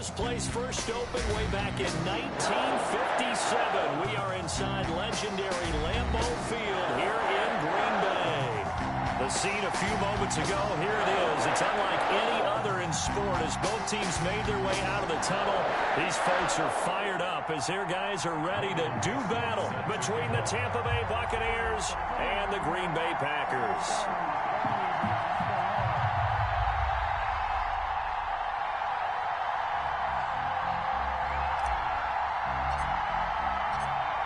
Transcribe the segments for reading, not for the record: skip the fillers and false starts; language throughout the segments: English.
This place first opened way back in 1957. We are inside legendary Lambeau Field here in Green Bay. The scene a few moments ago, here it is. It's unlike any other in sport as both teams made their way out of the tunnel. These folks are fired up as their guys are ready to do battle between the Tampa Bay Buccaneers and the Green Bay Packers.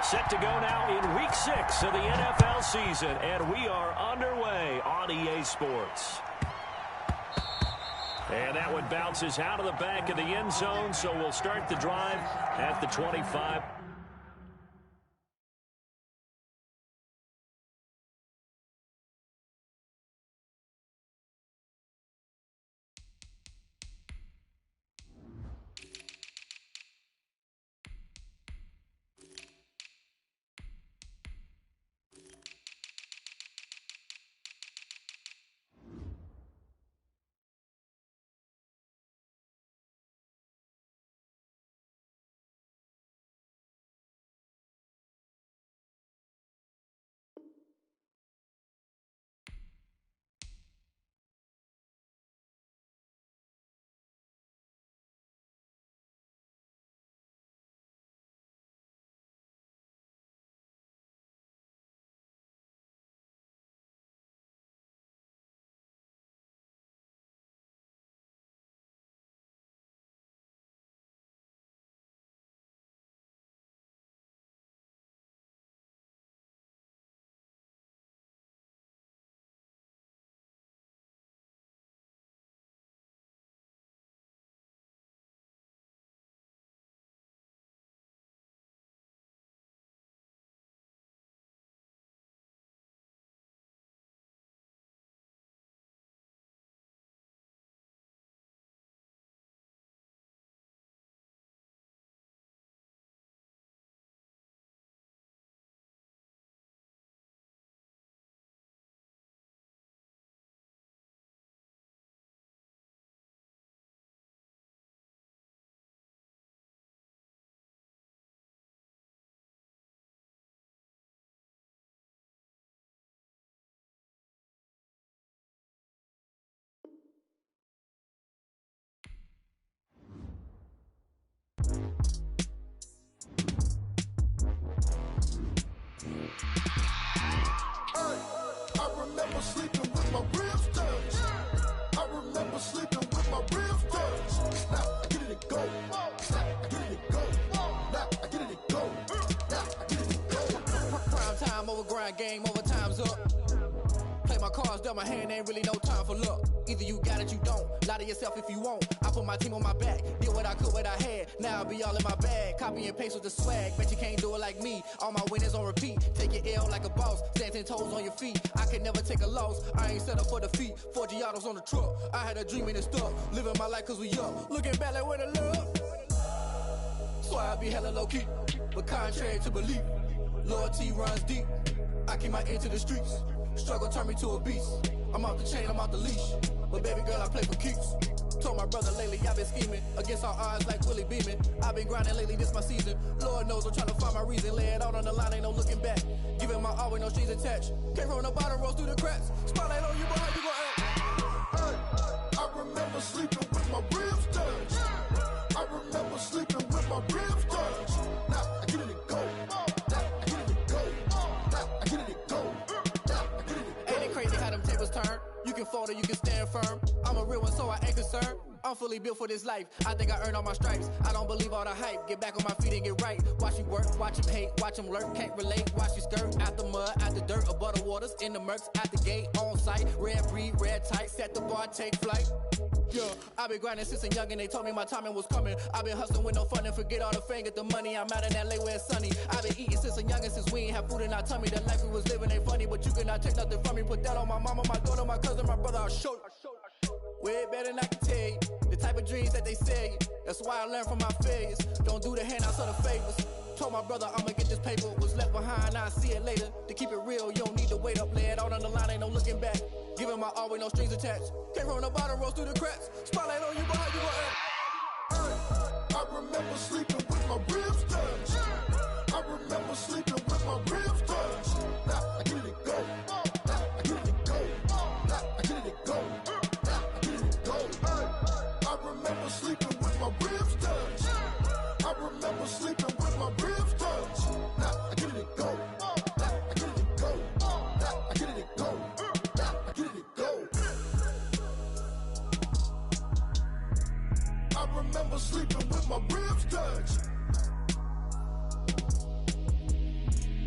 Set to go now in Week 6 of the NFL season, and we are underway on EA Sports. And that one bounces out of the back of the end zone, so we'll start the drive at the 25. I remember sleeping with my ribs touched. I remember sleeping with my ribs touched. Now I get it and go. Now I get it and go. Now I get it and go. Now I get it and go. Prime time over grind game, over time's up. Play my cards, dealt my hand, ain't really no time for luck. Either you got it, you don't. Lie to yourself if you won't. I put my team on my back, did what I could, what I had. Now I'll be all in my bag, copy and paste with the swag. Bet you can't do it like me. All my winners on repeat. Take your L like a boss, stand 10 toes on your feet. I can never take a loss. I ain't set up for defeat. 4 Giottos on the truck. I had a dream and it stuck. Living my life cause we up. Looking back like where the love. So I be hella low key, but contrary to belief, loyalty runs deep. I keep my ear to the streets. Struggle turned me to a beast. I'm off the chain, I'm off the leash. But baby girl, I play for keeps. Told my brother lately, I've been scheming against all odds like Willie Beeman. I've been grinding lately, this my season. Lord knows I'm trying to find my reason. Lay it out on the line, ain't no looking back. Giving my all with no strings attached. Came from the bottom, rose through the cracks. Spotlight on you, but how you gon' act? Hey, I remember sleeping with my ribs touched. I remember sleeping with my ribs touched. Now I get it and go. Now I get it and go. Now I get it and go. Now I get it and go. Ain't it crazy how them tables turn? You can fold or you can stand firm. I'm a real one, so I ain't concerned. I'm fully built for this life. I think I earned all my stripes. I don't believe all the hype. Get back on my feet and get right. Watch you work, watch him hate, watch him lurk. Can't relate, watch you skirt. Out the mud, out the dirt, above the waters, in the murks, out the gate, on site. Red breed, red tight, set the bar, take flight. Yeah, I been grinding since a young and they told me my timing was coming. I been hustling with no fun and forget all the fame, get the money. I'm out in LA where it's sunny. I been eating since a young and since we ain't have food in our tummy. The life we was living ain't funny, but you cannot take nothing from me. Put that on my mama, my daughter, my cousin, my brother, I'll show you. Way better than I can tell you. The type of dreams that they sell you. That's why I learned from my failures. Don't do the handouts or the favors. Told my brother I'ma get this paper. Was left behind, I'll see it later. To keep it real, you don't need to wait up. Lay it out on the line, ain't no looking back. Giving my all with no strings attached. Came from the bottom, rose through the cracks. Spotlight on you, but how you gon' act? sleeping with my ribs touched. I remember sleeping with my ribs touched. Now I get it go. Now I get it go. Now I get it go. Now I get it go. I remember sleeping with my ribs touched. I remember sleeping with my ribs touched. Now I get it go. Now I get it go. Now I get it go. Now I get it go. I remember sleeping with my ribs touched.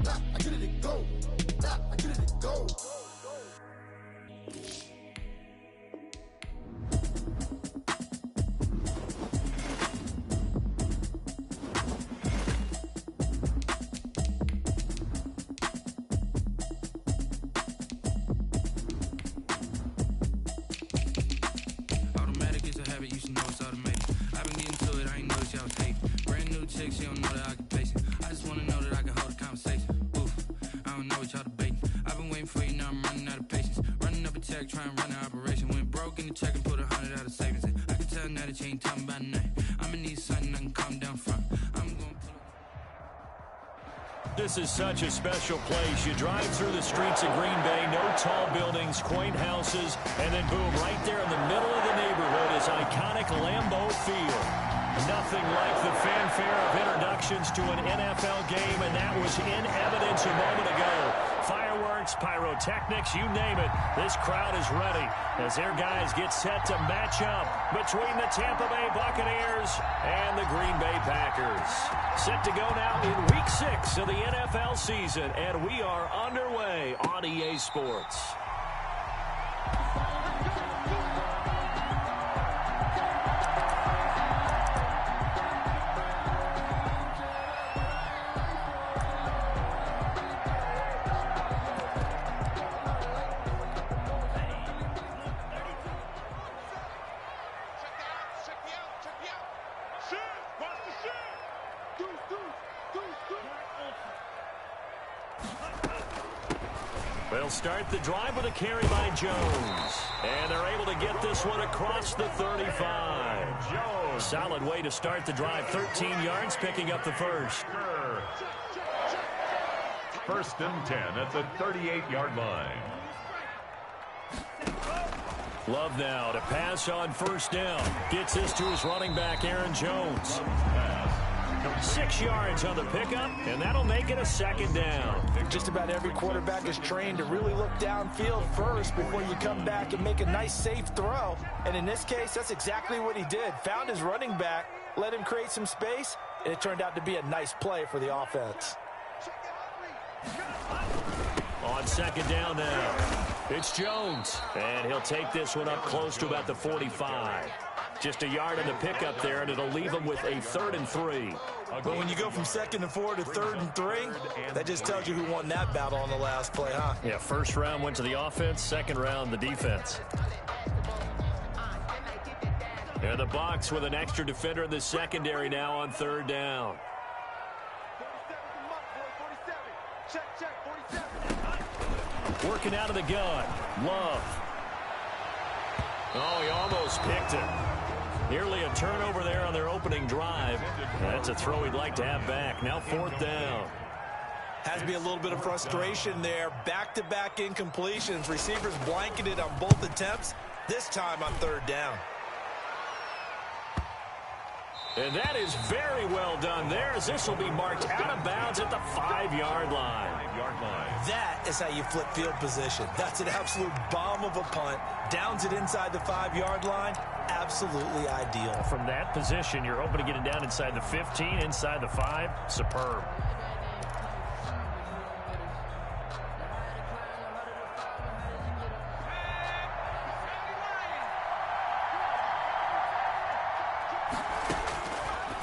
Now I get it go. Now I get it go. Automatic is a habit, you should know it's automated. I've been getting to it, I ain't noticed y'all was hating. Brand new chick, she don't know the occupation. I just wanna know that I can hold a conversation. Oof, I don't know what y'all debating. I've been waiting for you, now I'm running out of patience. Running up a check, trying to run an operation. Went broke in the check and put 100 out of savings in. I can tell now that you ain't talking about nothing. I'ma need something I can calm down from. I'm gonna pull up. This is such a special place. You drive through the streets of Green Bay, no tall buildings, quaint houses, and then boom, right there in the middle of the neighborhood is iconic Lambeau Field. Nothing like the fanfare of introductions to an NFL game, and that was in evidence a moment ago. Fireworks, pyrotechnics, you name it. This crowd is ready as their guys get set to match up between the Tampa Bay Buccaneers and the Green Bay Packers. Set to go now in Week 6 of the NFL season, and we are underway on EA Sports. They'll start the drive with a carry by Jones. And they're able to get this one across the 35. Jones. Solid way to start the drive. 13 yards, picking up the first. First and 10 at the 38-yard line. Love now to pass on first down. Gets this to his running back, Aaron Jones. 6 yards on the pickup, and that'll make it a second down. Just about every quarterback is trained to really look downfield first before you come back and make a nice, safe throw. And in this case, that's exactly what he did. Found his running back, let him create some space, and it turned out to be a nice play for the offense. On second down now, it's Jones, and he'll take this one up close to about the 45. Just a yard on the pickup there, and it'll leave him with a 3rd and 3. But when you go from 2nd and 4 to 3rd and 3, that just tells you who won that battle on the last play, huh? Yeah, first round went to the offense, second round the defense. And the Bucs with an extra defender in the secondary now on 3rd down. Working out of the gun, Love. Oh, he almost picked it. Nearly a turnover there on their opening drive. That's a throw he'd like to have back. Now 4th down. Has to be a little bit of frustration there. Back-to-back incompletions. Receivers blanketed on both attempts, this time on 3rd down. And that is very well done there, as this will be marked out of bounds at the 5-yard line. That is how you flip field position. That's an absolute bomb of a punt. Downs it inside the 5-yard line. Absolutely ideal. From that position, you're hoping to get it down inside the 15, inside the 5. Superb.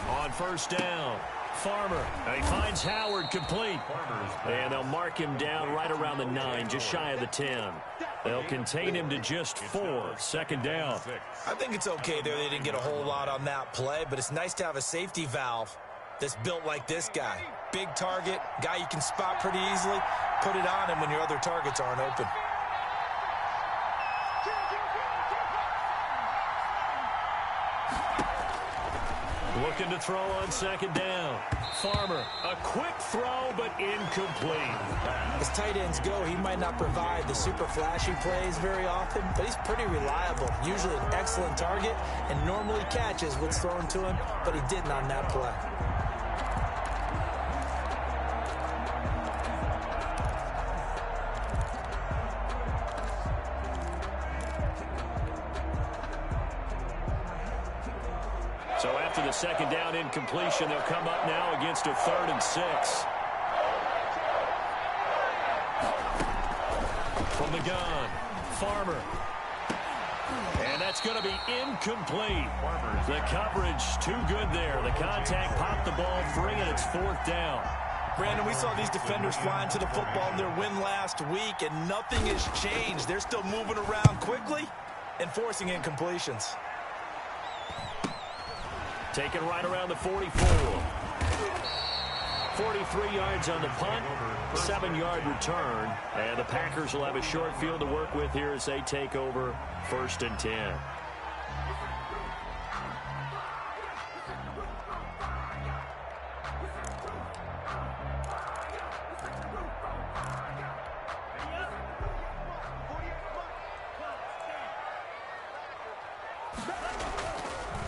On first down, Farmer. He finds Howard complete. And they'll mark him down right around the 9, just shy of the 10. They'll contain him to just 4. Second down. I think it's okay there. They didn't get a whole lot on that play, but it's nice to have a safety valve that's built like this guy. Big target, guy you can spot pretty easily. Put it on him when your other targets aren't open. Looking to throw on second down. Farmer, a quick throw, but incomplete. As tight ends go, he might not provide the super flashy plays very often, but he's pretty reliable. Usually an excellent target and normally catches what's thrown to him, but he didn't on that play. So after the second down incompletion, they'll come up now against a 3rd and 6. From the gun, Farmer. And that's going to be incomplete. The coverage too good there. The contact popped the ball free, and it's 4th down. Brandon, we saw these defenders flying to the football in their win last week, and nothing has changed. They're still moving around quickly and forcing incompletions. Taken right around the 44. 43 yards on the punt, 7-yard return. And the Packers will have a short field to work with here as they take over 1st and 10.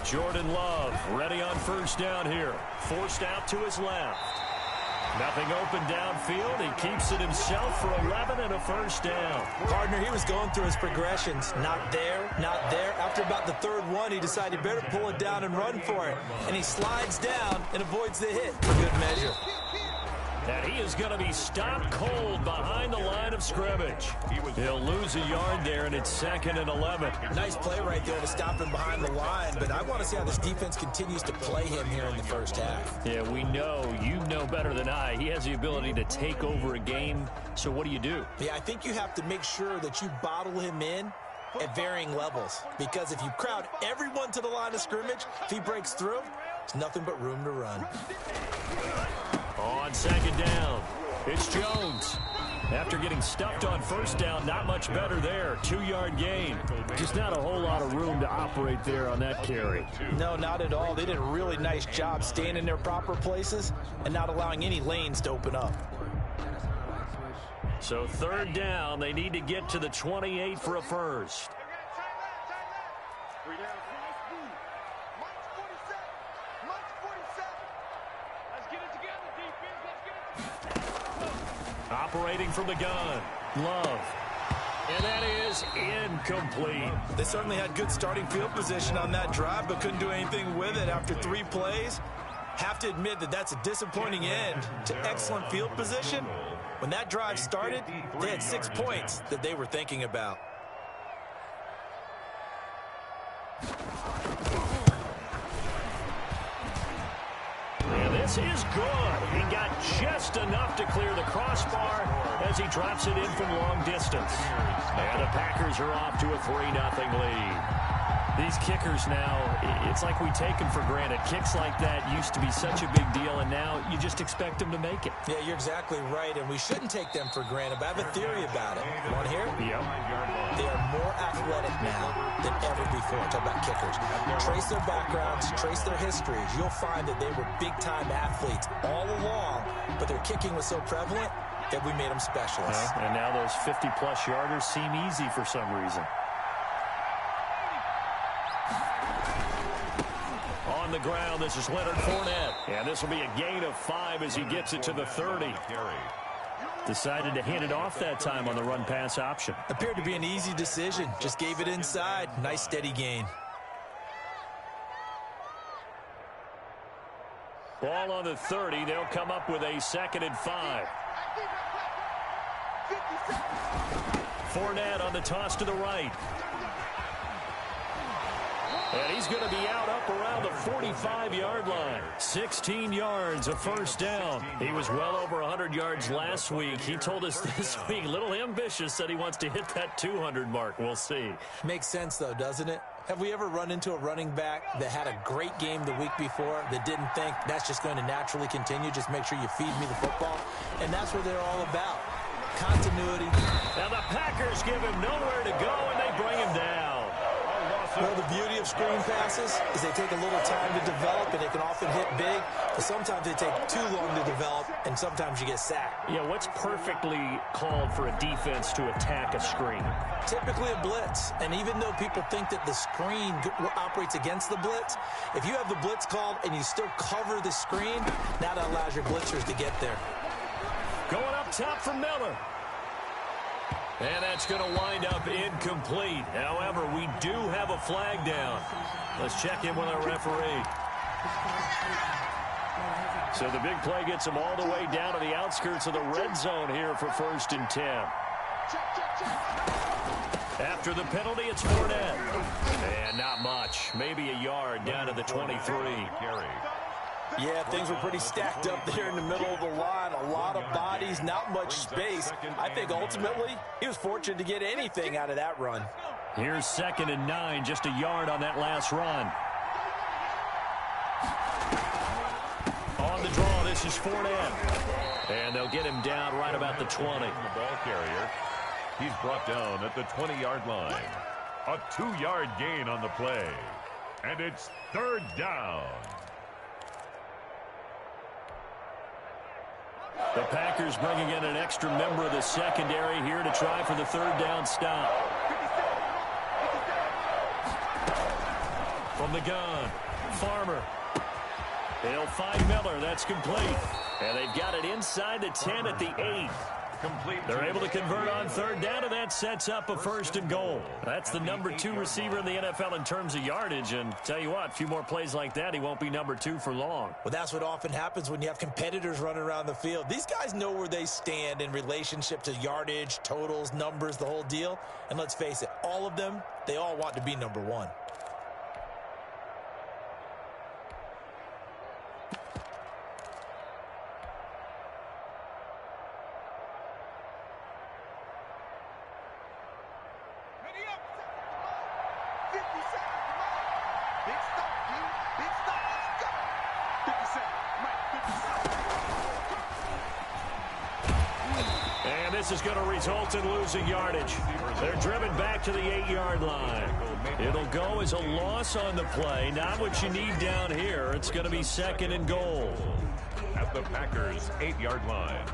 Jordan Love ready on 1st down here. Forced out to his left. Nothing open downfield. He keeps it himself for 11 and a 1st down. Partner, he was going through his progressions. Not there, not there. After about the 3rd one, he decided he better pull it down and run for it. And he slides down and avoids the hit for good measure. And he is going to be stopped cold behind the line of scrimmage. He'll lose a yard there, and it's 2nd and 11. Nice play right there to stop him behind the line, but I want to see how this defense continues to play him here in the 1st half. Yeah, we know. You know better than I. He has the ability to take over a game, so what do you do? Yeah, I think you have to make sure that you bottle him in at varying levels, because if you crowd everyone to the line of scrimmage, if he breaks through, there's nothing but room to run. On 2nd down, it's Jones. After getting stuffed on 1st down, not much better there. 2-yard gain. Just not a whole lot of room to operate there on that carry. No, not at all. They did a really nice job staying in their proper places and not allowing any lanes to open up. So 3rd down, they need to get to the 28 for a 1st. Operating from the gun, Love. And that is incomplete. They certainly had good starting field position on that drive, but couldn't do anything with it after 3 plays. Have to admit that that's a disappointing end to excellent field position. When that drive started, they had 6 points that they were thinking about. And this is good. He got just enough to clear the crossbar as he drops it in from long distance. And the Packers are off to a 3-0 lead. These kickers now, it's like we take them for granted. Kicks like that used to be such a big deal, and now you just expect them to make it. Yeah, you're exactly right, and we shouldn't take them for granted, but I have a theory about it. You want to hear it? Yep. They are more athletic now than ever before. Talk about kickers. Trace their backgrounds, trace their histories. You'll find that they were big-time athletes all along, but their kicking was so prevalent that we made them specialists. And now those 50-plus yarders seem easy for some reason. On the ground, this is Leonard Fournette. And this will be a gain of 5 as he gets it to the 30. Decided to hand it off that time on the run-pass option. Appeared to be an easy decision. Just gave it inside. Nice steady gain. Ball on the 30. They'll come up with a 2nd and 5. Fournette on the toss to the right. And he's going to be out up around the 45-yard line. 16 yards, a 1st down. He was well over 100 yards last week. He told us this week, a little ambitious, said he wants to hit that 200 mark. We'll see. Makes sense, though, doesn't it? Have we ever run into a running back that had a great game the week before that didn't think that's just going to naturally continue? Just make sure you feed me the football. And that's what they're all about. Continuity. Now the Packers give him nowhere to go, and they bring him down. Well, the beauty of screen passes is they take a little time to develop, and they can often hit big, but sometimes they take too long to develop, and sometimes you get sacked. Yeah, what's perfectly called for a defense to attack a screen? Typically a blitz, and even though people think that the screen operates against the blitz, if you have the blitz called and you still cover the screen, now that allows your blitzers to get there. Going up top for Miller. And that's going to wind up incomplete. However, we do have a flag down. Let's check in with our referee. So the big play gets them all the way down to the outskirts of the red zone here for 1st and 10. After the penalty, it's Fournette. And not much. Maybe a yard down to the 23. Yeah, things were pretty stacked up there in the middle of the line. A lot of bodies, not much space. I think ultimately he was fortunate to get anything out of that run. Here's 2nd and 9, just a yard on that last run. On the draw, this is Fournette. And they'll get him down right about the 20. The ball carrier. He's brought down at the 20-yard line. A 2-yard gain on the play. And it's 3rd down. The Packers bringing in an extra member of the secondary here to try for the 3rd down stop. From the gun, Farmer. They'll find Miller. That's complete. And they've got it inside the 10 at the 8. Complete. They're able to convert on 3rd down, and that sets up a 1st and goal. That's the number 2 receiver in the NFL in terms of yardage. And tell you what, a few more plays like that, he won't be number 2 for long. Well, that's what often happens when you have competitors running around the field. These guys know where they stand in relationship to yardage, totals, numbers, the whole deal. And let's face it, all of them, they all want to be number 1. This is going to result in losing yardage. They're driven back to the 8-yard line. It'll go as a loss on the play. Not what you need down here. It's going to be 2nd and goal. At the Packers' 8-yard line.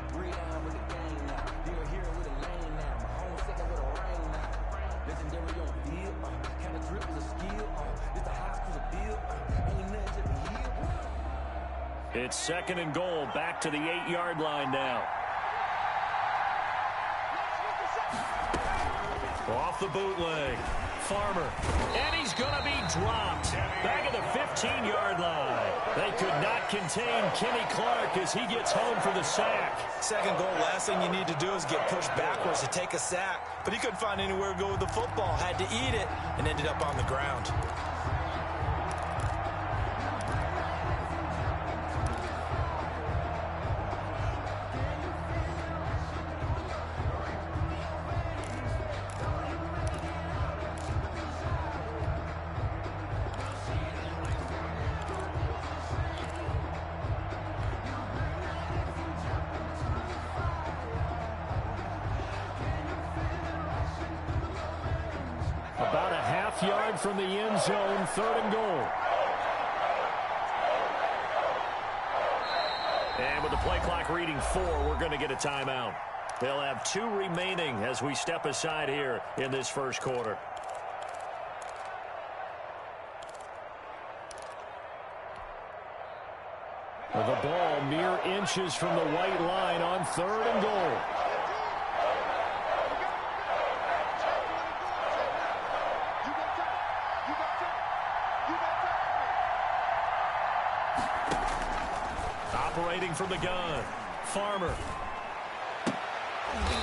It's 2nd and goal. Back to the 8-yard line now. Off the bootleg, Farmer, and he's going to be dropped back at the 15-yard line. They could not contain Kenny Clark as he gets home for the sack. 2nd goal, last thing you need to do is get pushed backwards to take a sack, but he couldn't find anywhere to go with the football, had to eat it, and ended up on the ground. About a half-yard from the end zone, 3rd and goal. And with the play clock reading 4, we're going to get a timeout. They'll have 2 remaining as we step aside here in this 1st quarter. The ball mere inches from the white line on 3rd and goal. Operating from the gun, Farmer.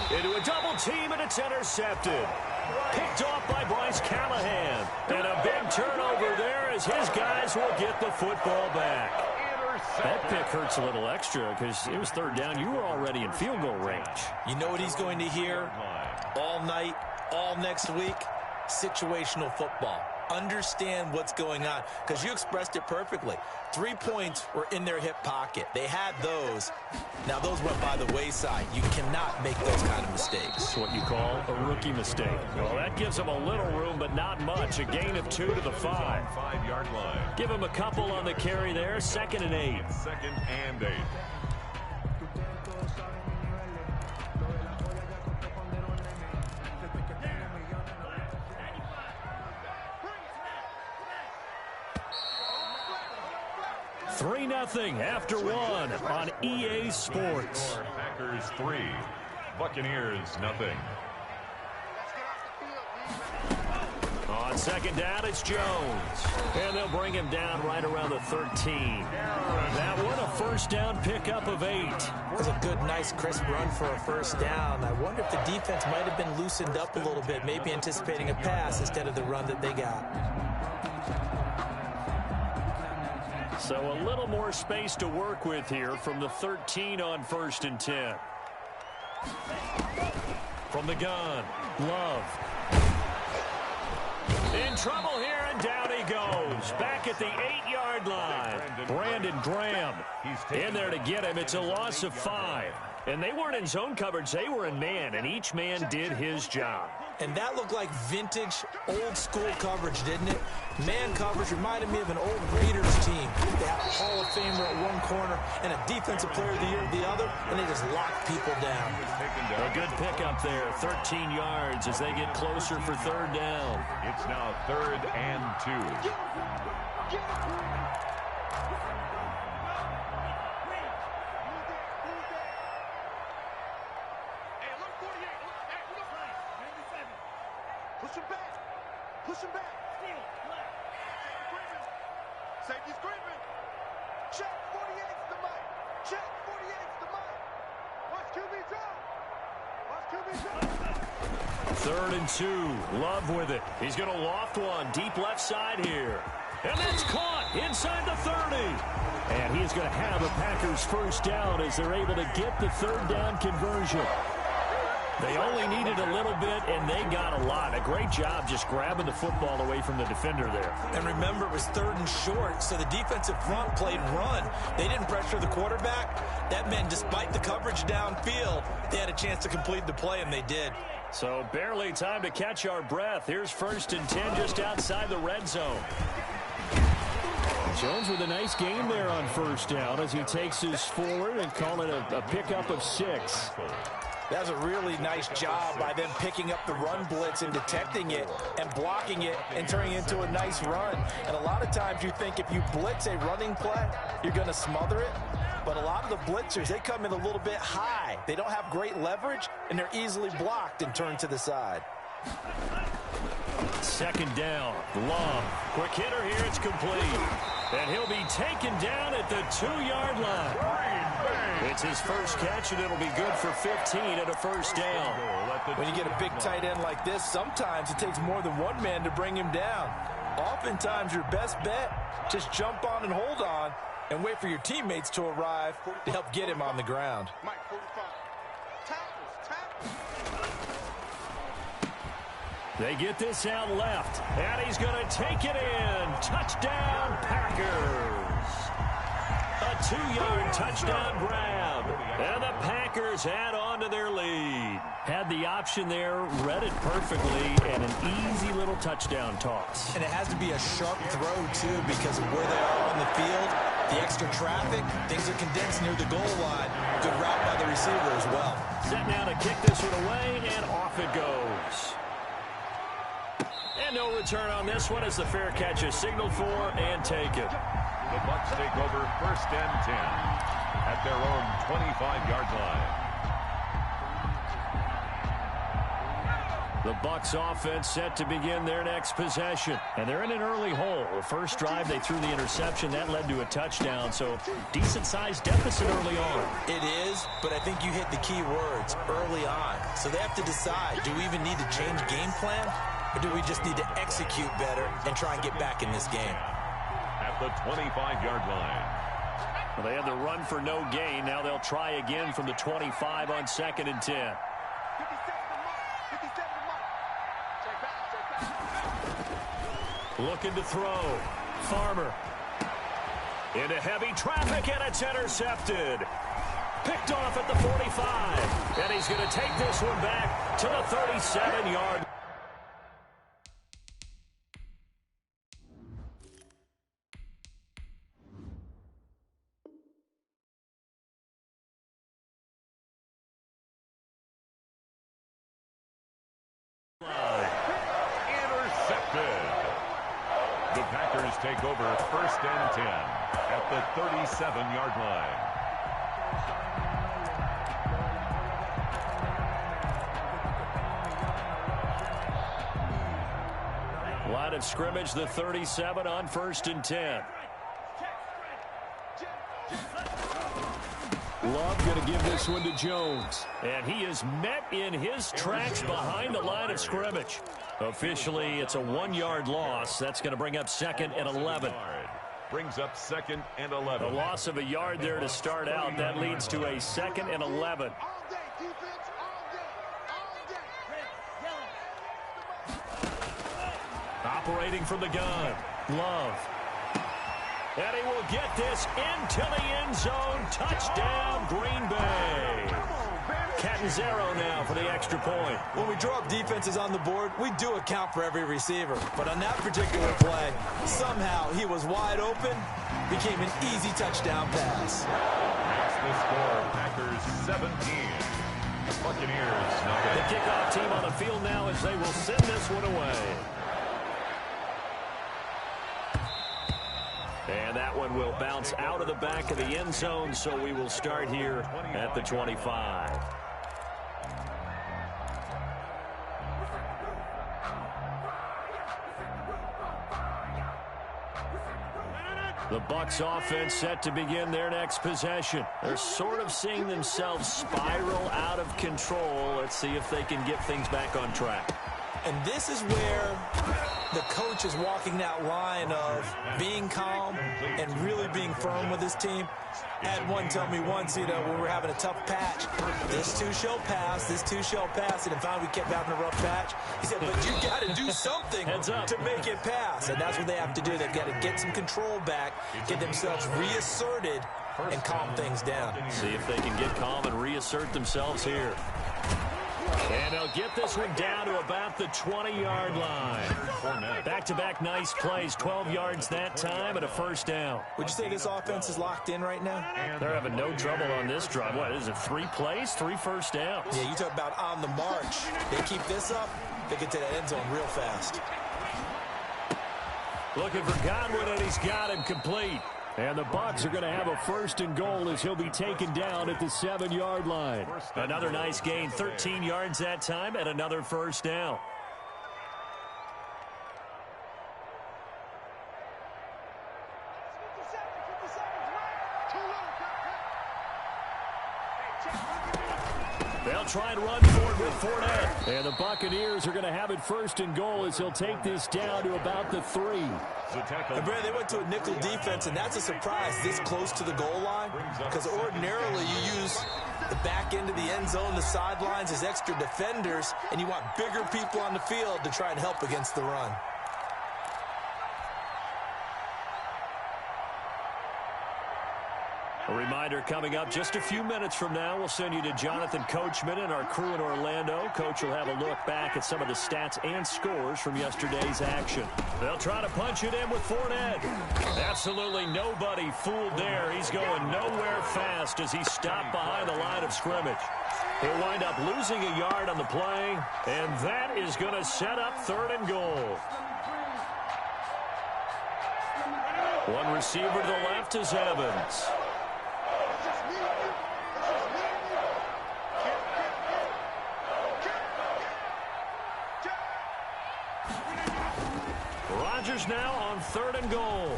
Into a double team, and it's intercepted. Picked off by Bryce Callahan. And a big turnover there as his guys will get the football back. That pick hurts a little extra because it was 3rd down. You were already in field goal range. You know what he's going to hear all night, all next week? Situational football. understand what's going on, because you expressed it perfectly. 3 points were in their hip pocket. They had those. Now, those went by the wayside. You cannot make those kind of mistakes. It's what you call a rookie mistake. Well, that gives them a little room, but not much. A gain of 2 to the 5. 5-yard line. Give them a couple on the carry there. 2nd and 8. 2nd and 8. Three 0 after 1 on EA Sports. Packers 3, Buccaneers 0. On 2nd down, it's Jones. And they'll bring him down right around the 13. That one a 1st down pickup of 8. That was a good, nice, crisp run for a 1st down. I wonder if the defense might have been loosened up a little bit, maybe anticipating a pass instead of the run that they got. So a little more space to work with here from the 13 on 1st and 10. From the gun, Love. In trouble here, and down he goes. Back at the 8-yard line. Brandon Graham in there to get him. It's a loss of 5. And they weren't in zone coverage. They were in man, and each man did his job. And that looked like vintage, old-school coverage, didn't it? Man coverage reminded me of an old Raiders team. They had a Hall of Famer at one corner and a Defensive Player of the Year at the other, and they just locked people down. A good pickup there, 13 yards as they get closer for 3rd down. It's now 3rd and 2. Push him back. Push him back. Safety screaming. Check 48's the mic. Check 48's the mic. Watch QB drop. Watch QB drop. 3rd and 2. Love with it. He's going to loft one deep left side here. And that's caught inside the 30. And he's going to have a Packers 1st down as they're able to get the 3rd down conversion. They only needed a little bit, and they got a lot. A great job just grabbing the football away from the defender there. And remember, it was 3rd and short, so the defensive front played run. They didn't pressure the quarterback. That meant despite the coverage downfield, they had a chance to complete the play, and they did. So barely time to catch our breath. Here's 1st and 10 just outside the red zone. Jones with a nice gain there on 1st down as he takes his forward and call it a pickup of 6. That was a really nice job by them picking up the run blitz and detecting it and blocking it and turning it into a nice run. And a lot of times you think if you blitz a running play, you're going to smother it. But a lot of the blitzers, they come in a little bit high. They don't have great leverage, and they're easily blocked and turned to the side. 2nd down. Love. Quick hitter here. It's complete. And he'll be taken down at the 2-yard line. It's his first catch, and it'll be good for 15 at a 1st down. When you get a big tight end like this, sometimes it takes more than one man to bring him down. Oftentimes, your best bet, just jump on and hold on and wait for your teammates to arrive to help get him on the ground. They get this out left, and he's going to take it in. Touchdown, Packers. A 2-yard touchdown grab, and the Packers add on to their lead. Had the option there, read it perfectly, and an easy little touchdown toss. And it has to be a sharp throw, too, because of where they are on the field, the extra traffic, things are condensed near the goal line. Good route by the receiver as well. Set now to kick this one away, and off it goes. And no return on this one as the fair catch is signaled for and taken. The Bucs take over 1st and 10 at their own 25-yard line. The Bucs offense set to begin their next possession. And they're in an early hole. The first drive, they threw the interception. That led to a touchdown. So decent-sized deficit early on. It is, but I think you hit the key words, early on. So they have to decide, do we even need to change game plan? Or do we just need to execute better and try and get back in this game? At the 25-yard line. Well, they had the run for no gain. Now they'll try again from the 25 on 2nd and 10. Looking to throw. Farmer. Into heavy traffic, and it's intercepted. Picked off at the 45. And he's going to take this one back to the 37-yard. The Packers take over 1st and 10 at the 37-yard line. Line of scrimmage, the 37 on 1st and 10. Love going to give this one to Jones. And he is met in his tracks behind the line of scrimmage. Officially, it's a 1-yard loss. That's going to bring up 2nd and 11. Brings up 2nd and 11. A loss of a yard there to start out. That leads to a 2nd and 11. Operating from the gun. Love. And he will get this into the end zone. Touchdown, Green Bay. Catanzaro now for the extra point. When we draw up defenses on the board, we do account for every receiver. But on that particular play, somehow he was wide open, became an easy touchdown pass. That's the score. Packers 17. Buccaneers nothing. The kickoff team on the field now as they will send this one away. And that one will bounce out of the back of the end zone, so we will start here at the 25. The Bucs offense set to begin their next possession. They're sort of seeing themselves spiral out of control. Let's see if they can get things back on track. And this is where the coach is walking that line of being calm and really being firm with his team. I had one tell me once, when we were having a tough patch, this too shall pass, this too shall pass, and finally we kept having a rough patch. He said, but you got to do something to make it pass, and that's what they have to do. They've got to get some control back, get themselves reasserted, and calm things down. See if they can get calm and reassert themselves here. And they'll get this one down to about the 20-yard line. Back-to-back nice plays, 12 yards that time and a first down. Would you say this offense is locked in right now? They're having no trouble on this drive. What is it, 3 plays, 3 first downs? Yeah, you talk about on the march. They keep this up, they get to that end zone real fast. Looking for Godwin, and he's got him complete. And the Bucs are going to have a 1st and goal as he'll be taken down at the 7-yard line. Another nice gain, 13 yards that time, and another first down. They'll try and run for it with Fournette. And the Buccaneers are going to have it 1st and goal as he'll take this down to about the 3. And Brad, they went to a nickel defense, and that's a surprise this close to the goal line, because ordinarily you use the back end of the end zone, the sidelines as extra defenders, and you want bigger people on the field to try and help against the run. A reminder coming up just a few minutes from now, we'll send you to Jonathan Coachman and our crew in Orlando. Coach will have a look back at some of the stats and scores from yesterday's action. They'll try to punch it in with Fournette. Absolutely nobody fooled there. He's going nowhere fast as he stopped behind the line of scrimmage. He'll wind up losing a yard on the play, and that is going to set up 3rd and goal. One receiver to the left is Evans. Rodgers now on 3rd and goal.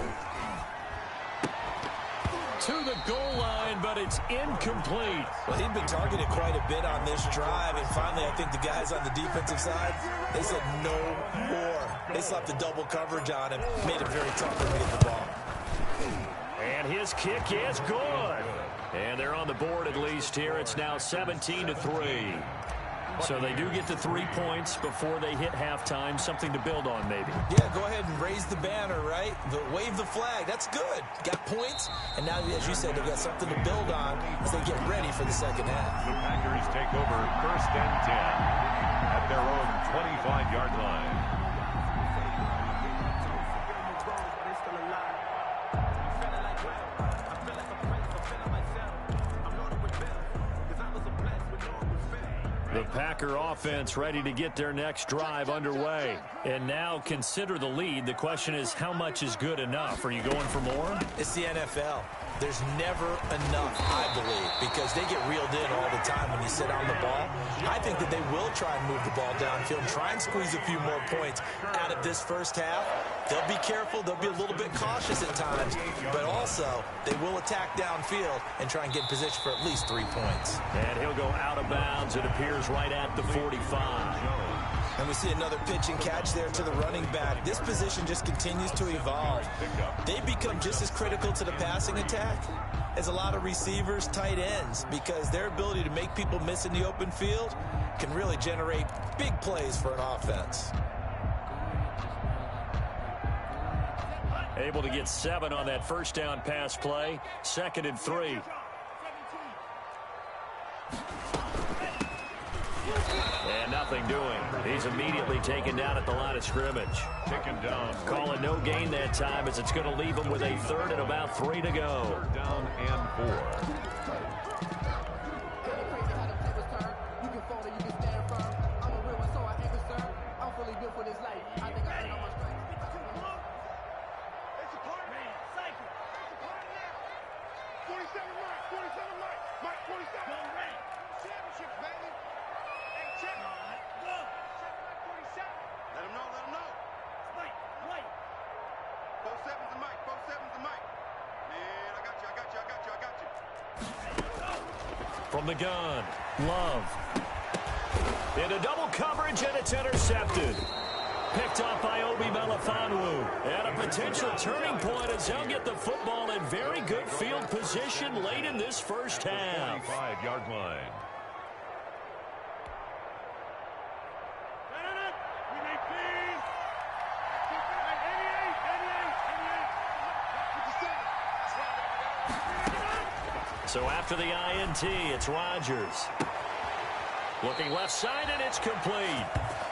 To the goal line, but it's incomplete. Well, he'd been targeted quite a bit on this drive, and finally I think the guys on the defensive side, they said no more. They slapped the double coverage on him, made it very tough for him to get the ball. And his kick is good. And they're on the board at least here. It's now 17-3. So they do get the 3 points before they hit halftime, something to build on maybe. Yeah, go ahead and raise the banner, right? Wave the flag. That's good. Got points, and now, as you said, they've got something to build on as they get ready for the second half. The Packers take over 1st and 10 at their own 25-yard line. The Packer offense ready to get their next drive underway. And now consider the lead. The question is, how much is good enough? Are you going for more? It's the NFL. There's never enough, I believe, because they get reeled in all the time when you sit on the ball. I think that they will try and move the ball downfield and try and squeeze a few more points out of this first half. They'll be careful. They'll be a little bit cautious at times, but also they will attack downfield and try and get in position for at least 3 points. And he'll go out of bounds. It appears right at the 45. And we see another pitch and catch there to the running back. This position just continues to evolve. They become just as critical to the passing attack as a lot of receivers, tight ends, because their ability to make people miss in the open field can really generate big plays for an offense. Able to get 7 on that first down pass play. 2nd and 3. And nothing doing. He's immediately taken down at the line of scrimmage. Taken down. Call it no gain that time as it's going to leave him with a 3rd and about 3 to go. 3rd down and 4. From the gun, Love. Into double coverage, and it's intercepted. Picked up by Obi Melifonwu. And a potential turning point as they'll get the football in very good field position late in this first half. 5-yard line. So after the INT, it's Rodgers. Looking left side, and it's complete.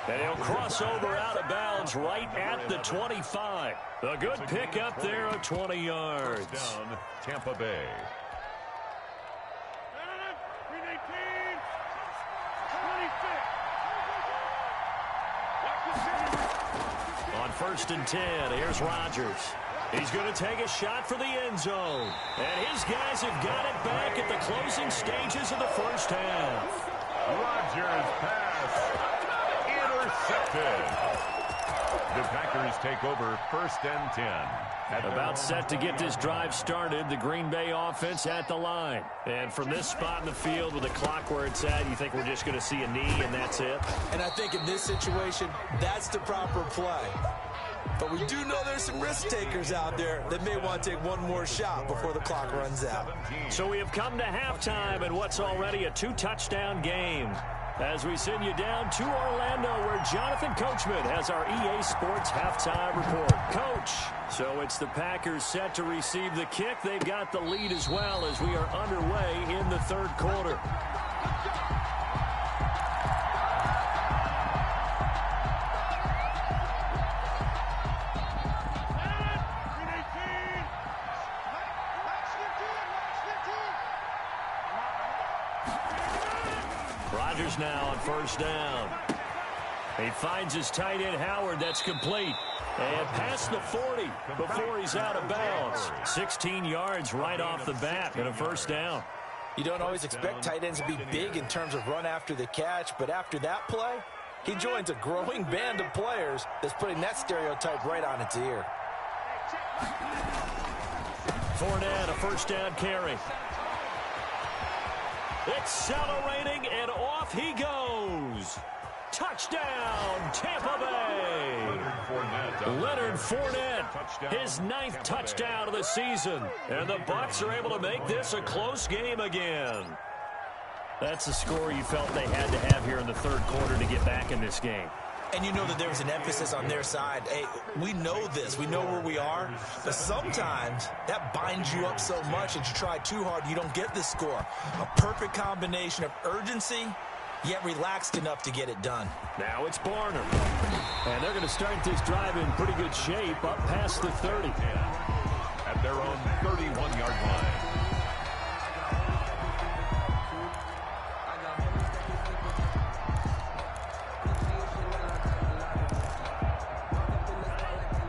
And he'll cross over out of bounds right at the 25. A good pick up there of 20 yards. Down, Tampa Bay. On 1st and 10, here's Rodgers. He's going to take a shot for the end zone. And his guys have got it back at the closing stages of the first half. Rodgers pass intercepted. The Packers take over 1st and 10. About set to get this drive started. The Green Bay offense at the line. And from this spot in the field with the clock where it's at, you think we're just going to see a knee and that's it? And I think in this situation, that's the proper play. But we do know there's some risk takers out there that may want to take one more shot before the clock runs out. So we have come to halftime in what's already a 2-touchdown game. As we send you down to Orlando, where Jonathan Coachman has our EA Sports halftime report. Coach, so it's the Packers set to receive the kick. They've got the lead as well as we are underway in the 3rd quarter. Rodgers now on 1st down. He finds his tight end Howard. That's complete. And past the 40 before he's out of bounds. 16 yards right off the bat and a 1st down. You don't always expect tight ends to be big in terms of run after the catch, but after that play, he joins a growing band of players that's putting that stereotype right on its ear. Fournette, a 1st down carry. Accelerating, and off he goes. Touchdown, Tampa Bay. Leonard Fournette, his 9th touchdown of the season. And the Bucs are able to make this a close game again. That's the score you felt they had to have here in the third quarter to get back in this game. And you know that there was an emphasis on their side. Hey, we know this. We know where we are. But sometimes that binds you up so much that you try too hard, you don't get this score. A perfect combination of urgency, yet relaxed enough to get it done. Now it's Barnum. And they're going to start this drive in pretty good shape up past the 30. At their own 31-yard line.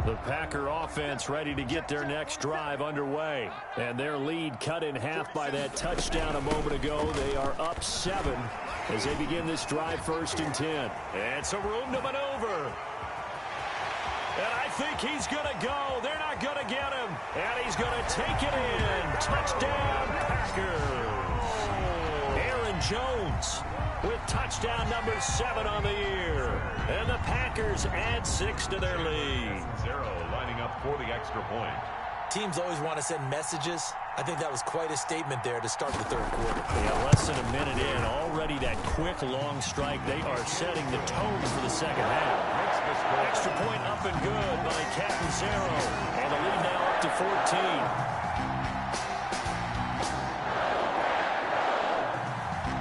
The Packer offense ready to get their next drive underway. And their lead cut in half by that touchdown a moment ago. They are up 7 as they begin this drive 1st and 10. And some room to maneuver. And I think he's going to go. They're not going to get him. And he's going to take it in. Touchdown, Packers. Aaron Jones with touchdown number 7 on the year. And the Packers add 6 to their lead. 0 lining up for the extra point. Teams always want to send messages. I think that was quite a statement there to start the third quarter. Yeah, less than a minute in. Already that quick, long strike. They are setting the tone for the second half. Extra point up and good by Catanzaro. And the lead now up to 14.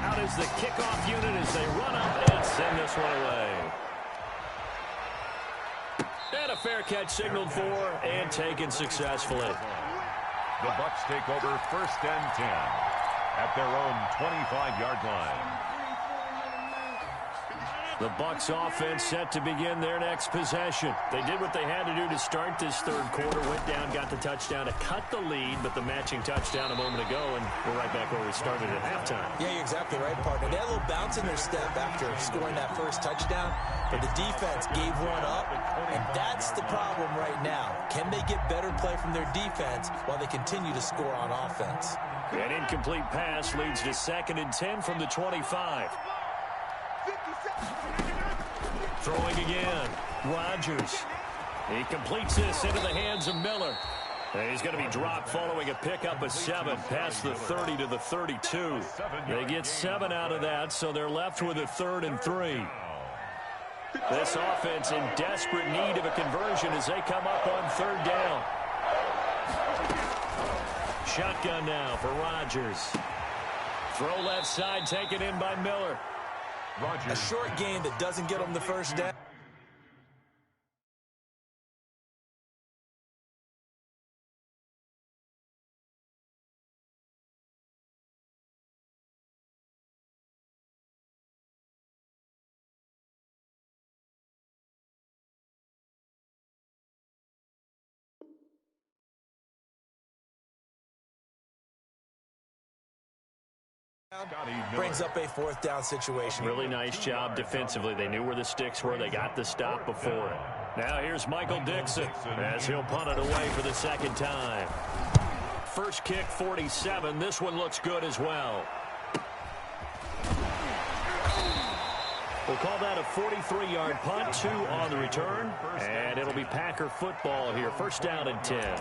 Out is the kickoff unit as they run up and send this one away. And a fair catch signaled for and taken successfully. The Bucs take over 1st and 10 at their own 25-yard line. The Bucs offense set to begin their next possession. They did what they had to do to start this third quarter. Went down, got the touchdown to cut the lead, but the matching touchdown a moment ago, and we're right back where we started at halftime. Yeah, you're exactly right, partner. They had a little bounce in their step after scoring that first touchdown, but the defense gave one up, and that's the problem right now. Can they get better play from their defense while they continue to score on offense? An incomplete pass leads to 2nd and 10 from the 25. Throwing again. Rodgers. He completes this into the hands of Miller. And he's going to be dropped following a pickup of 7 past the 30 to the 32. They get 7 out of that, so they're left with a 3rd and 3. This offense in desperate need of a conversion as they come up on 3rd down. Shotgun now for Rodgers. Throw left side taken in by Miller. Rodgers. A short game that doesn't get them the first down. Brings up a 4th down situation. Really nice job defensively. They knew where the sticks were. They got the stop before it. Now here's Michael Dixon as he'll punt it away for the 2nd time. First kick, 47. This one looks good as well. We'll call that a 43-yard punt, 2 on the return. And it'll be Packer football here. 1st down and 10.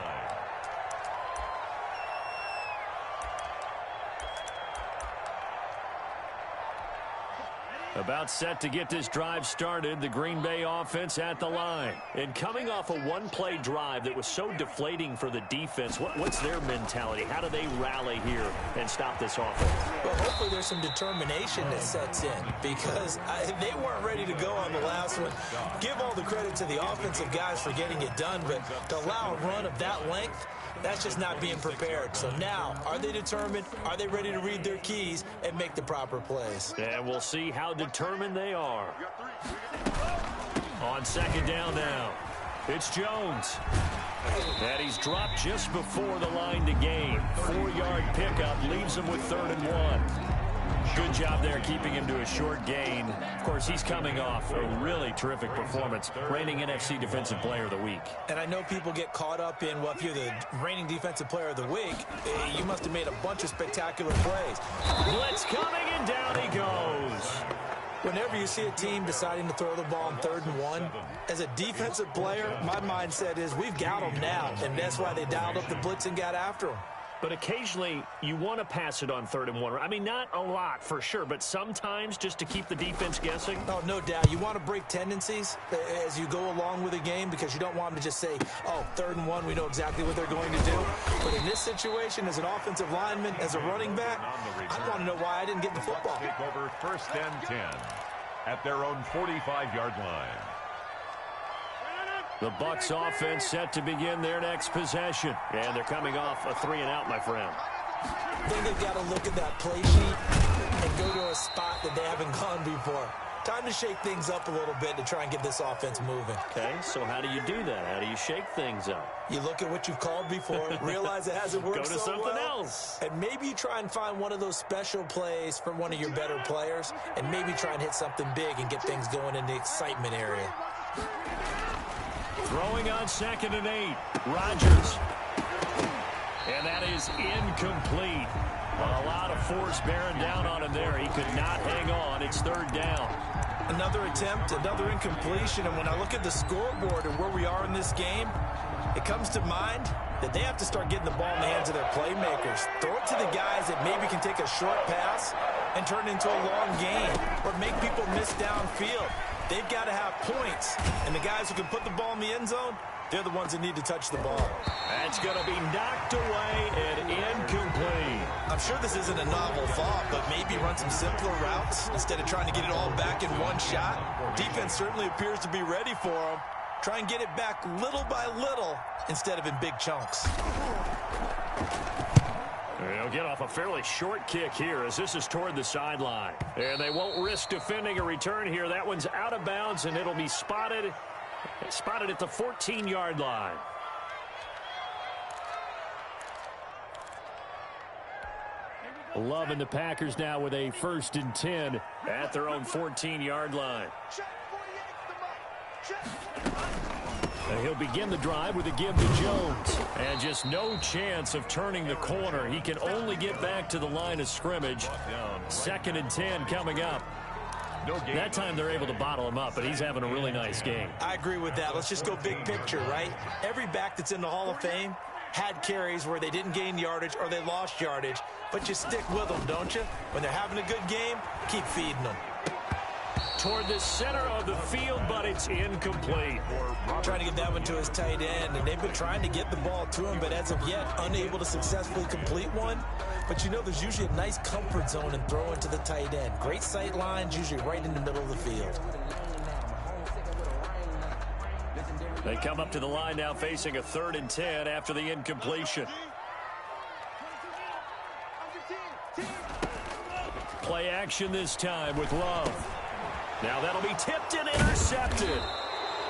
About set to get this drive started, the Green Bay offense at the line. And coming off a one-play drive that was so deflating for the defense, what's their mentality? How do they rally here and stop this offense? Well, hopefully there's some determination that sets in because they weren't ready to go on the last one. Give all the credit to the offensive guys for getting it done, but to allow a run of that length, that's just not being prepared. So now, are they determined? Are they ready to read their keys and make the proper plays? And we'll see how determined they are. On 2nd down now, it's Jones. And he's dropped just before the line to gain. 4-yard pickup leaves him with 3rd and 1. Good job there keeping him to a short gain. Of course, he's coming off a really terrific performance, reigning NFC Defensive Player of the Week. And I know people get caught up in, well, if you're the reigning Defensive Player of the Week, you must have made a bunch of spectacular plays. Blitz coming, and down he goes. Whenever you see a team deciding to throw the ball on 3rd and 1, as a defensive player, my mindset is we've got them now, and that's why they dialed up the blitz and got after them. But occasionally, you want to pass it on 3rd and 1. I mean, not a lot for sure, but sometimes just to keep the defense guessing. Oh, no doubt. You want to break tendencies as you go along with the game because you don't want them to just say, oh, 3rd and 1, we know exactly what they're going to do. But in this situation, as an offensive lineman, as a running back, I want to know why I didn't get the football. Take over 1st and 10 at their own 45-yard line. The Bucs offense set to begin their next possession. And they're coming off a 3-and-out, my friend. I think they've got to look at that play sheet and go to a spot that they haven't gone before. Time to shake things up a little bit to try and get this offense moving. Okay, so how do you do that? How do you shake things up? You look at what you've called before, realize it hasn't worked so well. Go to something else. And maybe you try and find one of those special plays from one of your better players, and maybe try and hit something big and get things going in the excitement area. Throwing on 2nd and 8. Rodgers. And that is incomplete. A lot of force bearing down on him there. He could not hang on. It's 3rd down. Another attempt, another incompletion. And when I look at the scoreboard and where we are in this game, it comes to mind that they have to start getting the ball in the hands of their playmakers. Throw it to the guys that maybe can take a short pass and turn it into a long gain or make people miss downfield. They've got to have points. And the guys who can put the ball in the end zone, they're the ones that need to touch the ball. That's going to be knocked away and incomplete. I'm sure this isn't a novel thought, but maybe run some simpler routes instead of trying to get it all back in one shot. Defense certainly appears to be ready for them. Try and get it back little by little instead of in big chunks. They'll get off a fairly short kick here as this is toward the sideline. And they won't risk defending a return here. That one's out of bounds, and it'll be spotted at the 14-yard line. Loving the Packers now with a 1st and 10 at their own 14-yard line. And he'll begin the drive with a give to Jones. And just no chance of turning the corner. He can only get back to the line of scrimmage. 2nd and 10 coming up. That time they're able to bottle him up, but he's having a really nice game. I agree with that. Let's just go big picture, right? Every back that's in the Hall of Fame had carries where they didn't gain yardage or they lost yardage, but you stick with them, don't you? When they're having a good game, keep feeding them. Toward the center of the field, but it's incomplete. Trying to get that one to his tight end, and they've been trying to get the ball to him, but as of yet, unable to successfully complete one. But you know, there's usually a nice comfort zone in throwing to the tight end. Great sight lines, usually right in the middle of the field. They come up to the line now facing a 3rd and 10 after the incompletion. Play action this time with Love. Now that'll be tipped and intercepted.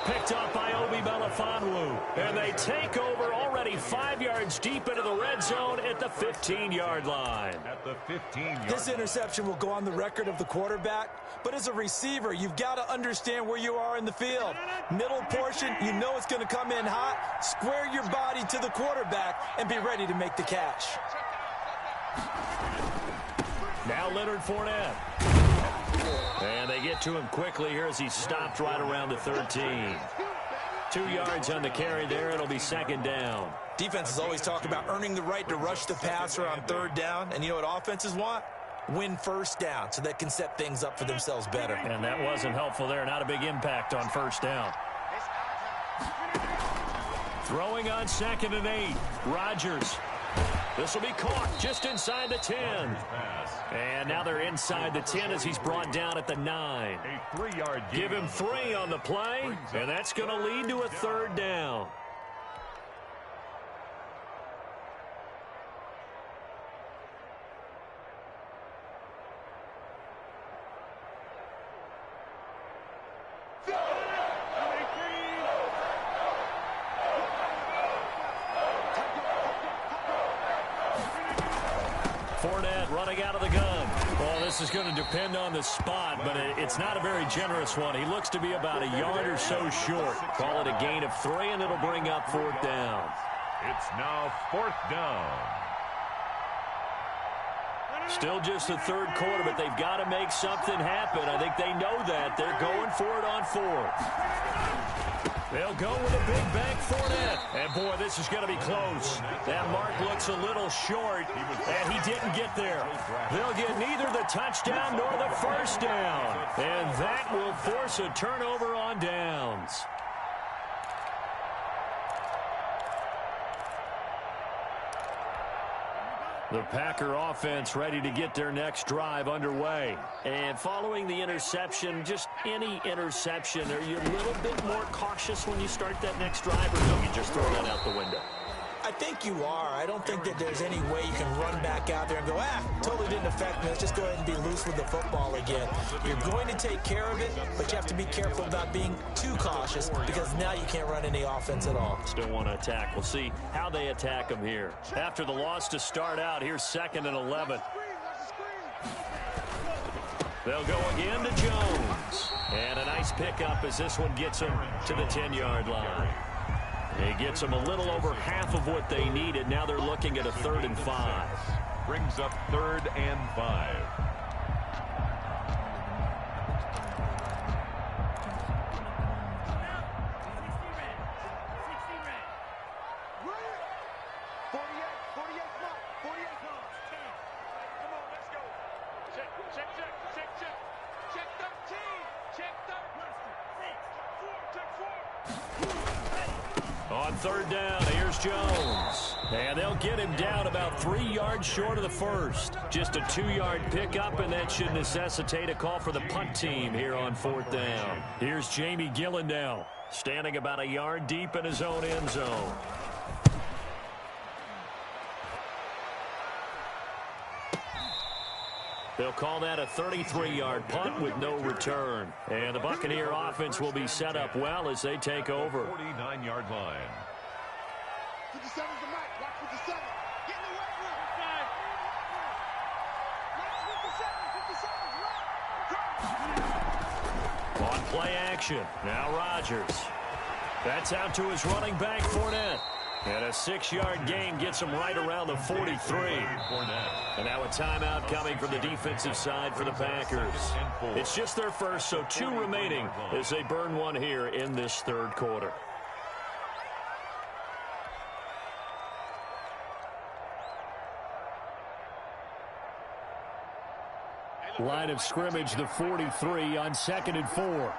Picked up by Obi Melifonwu. And they take over already 5 yards deep into the red zone at the 15-yard line. At the 15-yard This interception will go on the record of the quarterback, but as a receiver, you've got to understand where you are in the field. Middle portion, you know it's going to come in hot. Square your body to the quarterback and be ready to make the catch. Now Leonard Fournette. And they get to him quickly here as he stopped right around the 13. 2 yards on the carry there. It'll be 2nd down. Defenses always talk about earning the right to rush the passer on 3rd down. And you know what offenses want? Win 1st down so they can set things up for themselves better. And that wasn't helpful there. Not a big impact on 1st down. Throwing on 2nd and 8. Rodgers. This will be caught just inside the 10. And now they're inside the 10 as he's brought down at the 9. A 3-yard gain. Give him 3 on the play, and that's going to lead to a 3rd down. Fournette running out of the gun. Well, this is going to depend on the spot, but it's not a very generous one. He looks to be about a yard or so short. Call it a gain of 3, and it'll bring up 4th down. It's now 4th down. Still just the 3rd quarter, but they've got to make something happen. I think they know that. They're going for it on 4th. They'll go with a big bank Fournette. And, boy, this is going to be close. That mark looks a little short, and he didn't get there. They'll get neither the touchdown nor the first down. And that will force a turnover on downs. The Packer offense ready to get their next drive underway. And following the interception, just any interception, are you a little bit more cautious when you start that next drive, or do you just throw that out the window? I think you are. I don't think that there's any way you can run back out there and go, totally didn't affect me. Let's just go ahead and be loose with the football again. You're going to take care of it, but you have to be careful about being too cautious because now you can't run any offense at all. Still want to attack. We'll see how they attack them here. After the loss to start out, here's 2nd and 11. They'll go again to Jones. And a nice pickup as this one gets him to the 10-yard line. It gets them a little over half of what they needed. Now they're looking at a 3rd and 5. Brings up 3rd and 5. On 3rd down, here's Jones. And they'll get him down about 3 yards short of the first. Just a 2-yard pickup, and that should necessitate a call for the punt team here on 4th down. Here's Jamie Gillen now, standing about a yard deep in his own end zone. They'll call that a 33-yard punt with no return. And the Buccaneer offense will be set up well as they take over. 49-yard line. 57's the mic. Watch 57. Get in the way. Watch 57. 57's right. On play action. Now Rodgers. That's out to his running back, Fournette. And a 6-yard gain gets him right around the 43. And now a timeout coming from the defensive side for the Packers. It's just their first, so 2 remaining as they burn one here in this 3rd quarter. Line of scrimmage, the 43 on 2nd and 4.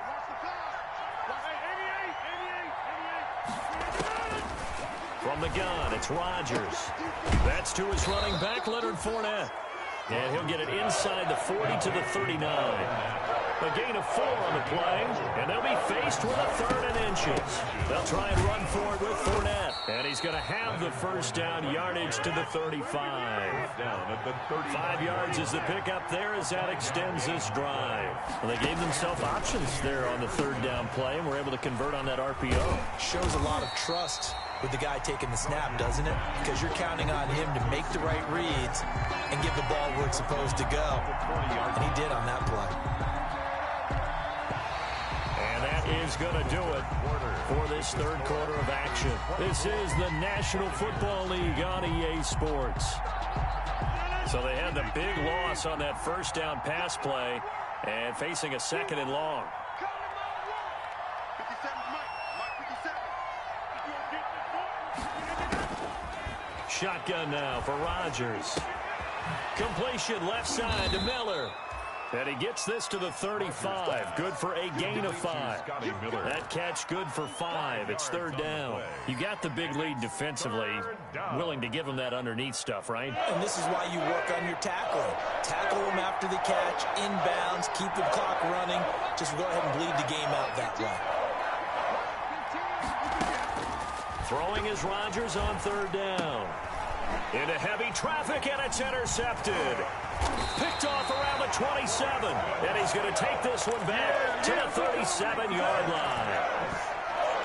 From the gun, it's Rodgers. That's to his running back, Leonard Fournette. And he'll get it inside the 40 to the 39. A gain of 4 on the play, and they'll be faced with a 3rd and inches. They'll try and run for it with Fournette. And he's going to have the first down, yardage to the 35. 5 yards is the pickup there as that extends this drive. Well, they gave themselves options there on the 3rd down play, and were able to convert on that RPO. Shows a lot of trust with the guy taking the snap, doesn't it? Because you're counting on him to make the right reads and give the ball where it's supposed to go. And he did on that play. And that is going to do it for this 3rd quarter of action. This is the National Football League on EA Sports. So they had the big loss on that first down pass play and facing a 2nd and long. Shotgun now for Rodgers. Completion left side to Miller. And he gets this to the 35. Good for a gain of 5. That catch good for 5. It's 3rd down. You got the big lead defensively. Willing to give him that underneath stuff, right? And this is why you work on your tackling. Tackle him after the catch, inbounds, keep the clock running. Just go ahead and bleed the game out that way. Throwing is Rodgers on 3rd down. Into heavy traffic, and it's intercepted. Picked off around the 27. And he's going to take this one back to the 37-yard line.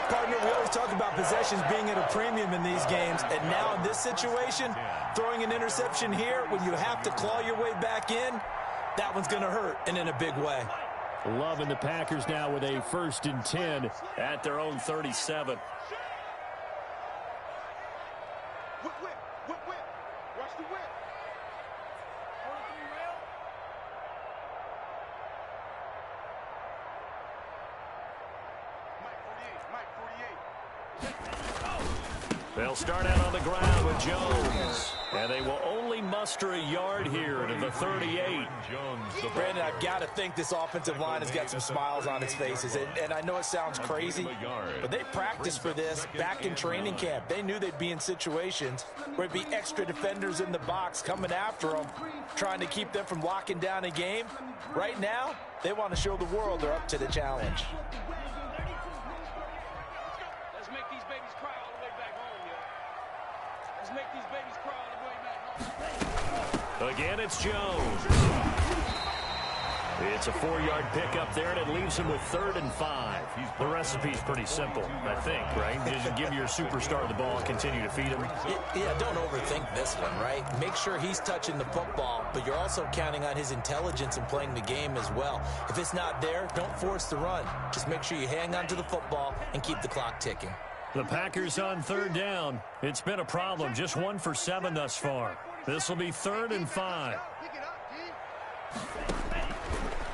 Partner, we always talk about possessions being at a premium in these games. And now in this situation, throwing an interception here when you have to claw your way back in, that one's going to hurt, and in a big way. Loving the Packers now with a 1st and 10 at their own 37. They'll start out on the ground with Jones. And they will only muster a yard here to the 38. Brandon, I've got to think this offensive line has got some smiles on its faces. And I know it sounds crazy, but they practiced for this back in training camp. They knew they'd be in situations where it'd be extra defenders in the box coming after them, trying to keep them from locking down a game. Right now, they want to show the world they're up to the challenge. Let's make these babies cry all the way back home, yo. Let's make these babies cry all the way back home. Again, it's Jones. It's a 4-yard pickup there, and it leaves him with 3rd and 5. The recipe's pretty simple, I think, right? Just give your superstar the ball and continue to feed him. Yeah, don't overthink this one, right? Make sure he's touching the football, but you're also counting on his intelligence in playing the game as well. If it's not there, don't force the run. Just make sure you hang on to the football and keep the clock ticking. The Packers on 3rd down. It's been a problem. Just 1 for 7 thus far. This will be 3rd and 5.